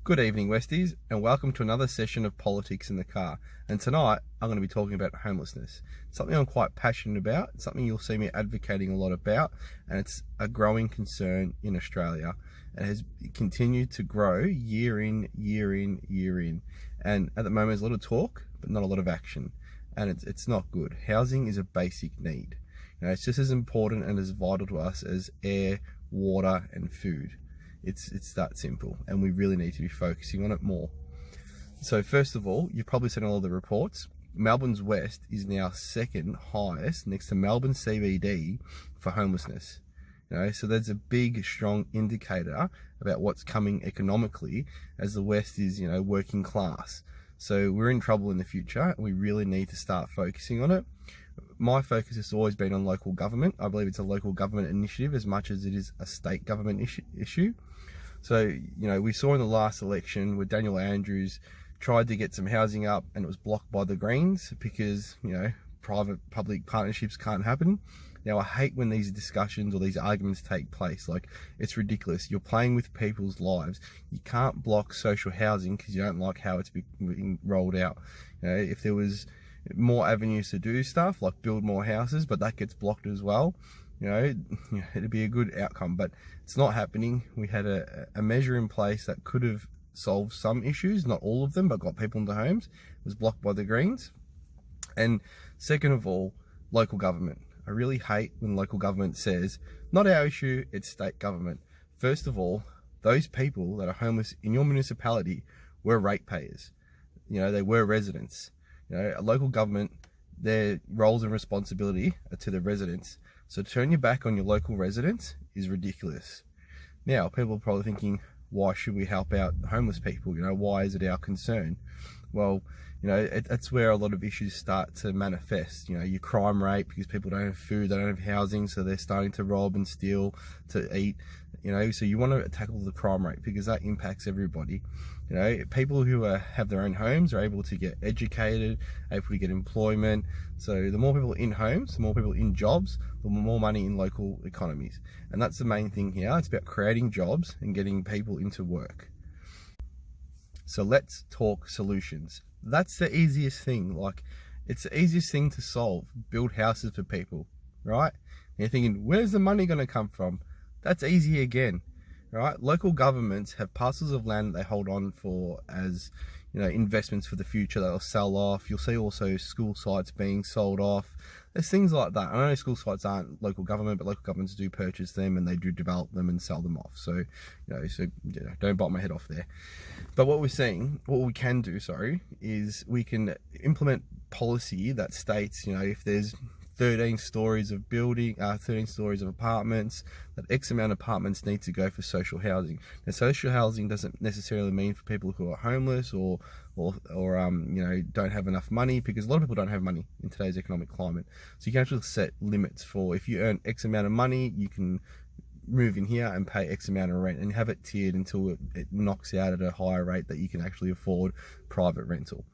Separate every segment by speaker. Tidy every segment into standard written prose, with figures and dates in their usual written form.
Speaker 1: Good evening, Westies, and welcome to another session of Politics in the Car. And tonight, I'm going to be talking about homelessness. Something I'm quite passionate about, something you'll see me advocating a lot about, and it's a growing concern in Australia. It has continued to grow year in, year in, year in. And at the moment, there's a lot of talk, but not a lot of action. And it's not good. Housing is a basic need. It's just as important and as vital to us as air, water, and food. It's that simple, and we really need to be focusing on it more. So first of all, you've probably seen all of the reports. Melbourne's West is now second highest next to Melbourne CBD for homelessness. So that's a big, strong indicator about what's coming economically as the West is, working class. So we're in trouble in the future, and we really need to start focusing on it. My focus has always been on local government. I believe it's a local government initiative as much as it is a state government issue. So, we saw in the last election where Daniel Andrews tried to get some housing up and it was blocked by the Greens because, private-public partnerships can't happen. Now, I hate when these discussions or these arguments take place. It's ridiculous. You're playing with people's lives. You can't block social housing because you don't like how it's being rolled out. If there was more avenues to do stuff, like build more houses, but that gets blocked as well, it'd be a good outcome, but it's not happening. We had a measure in place that could have solved some issues, not all of them, but got people into homes. It was blocked by the Greens. And second of all, local government. I really hate when local government says, not our issue, it's state government. First of all, those people that are homeless in your municipality were ratepayers. They were residents. A local government, their roles and responsibility are to the residents. So to turn your back on your local residents is ridiculous. Now, people are probably thinking, why should we help out homeless people? Why is it our concern? Well, that's where a lot of issues start to manifest. Your crime rate, because people don't have food, they don't have housing, so they're starting to rob and steal to eat. So you want to tackle the crime rate because that impacts everybody. People who have their own homes are able to get educated, able to get employment. So the more people in homes, the more people in jobs, the more money in local economies. And that's the main thing here. It's about creating jobs and getting people into work. So let's talk solutions. That's the easiest thing. It's the easiest thing to solve. Build houses for people, right? And you're thinking, where's the money going to come from? That's easy again, right? Local governments have parcels of land that they hold on for as, investments for the future. They'll sell off. You'll see also school sites being sold off. There's things like that. I know school sites aren't local government, but local governments do purchase them and they do develop them and sell them off. So, don't bite my head off there. But what we can do, is we can implement policy that states, if there's 13 stories of building, 13 stories of apartments, that X amount of apartments need to go for social housing. Now, social housing doesn't necessarily mean for people who are homeless or don't have enough money, because a lot of people don't have money in today's economic climate. So you can actually set limits for, if you earn X amount of money, you can move in here and pay X amount of rent and have it tiered until it knocks out at a higher rate that you can actually afford private rental.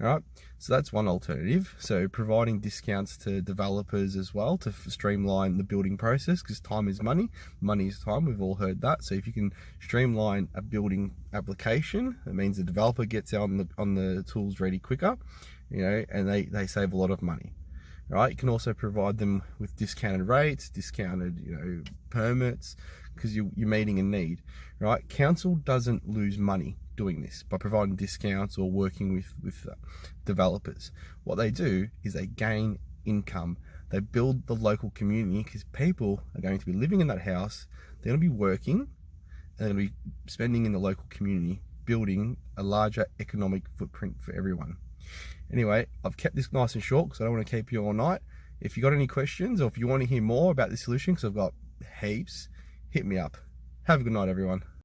Speaker 1: All right, so that's one alternative. So providing discounts to developers as well to streamline the building process, because time is money, money is time. We've all heard that. So if you can streamline a building application, it means the developer gets out on the tools ready quicker, and they save a lot of money. Right, you can also provide them with discounted rates, discounted permits, because you're meeting a need. Right, council doesn't lose money doing this by providing discounts or working with developers. What they do is they gain income. They build the local community, because people are going to be living in that house. They're going to be working and they're going to be spending in the local community, building a larger economic footprint for everyone. Anyway, I've kept this nice and short because I don't want to keep you all night. If you got any questions or if you want to hear more about this solution, because I've got heaps, hit me up. Have a good night, everyone.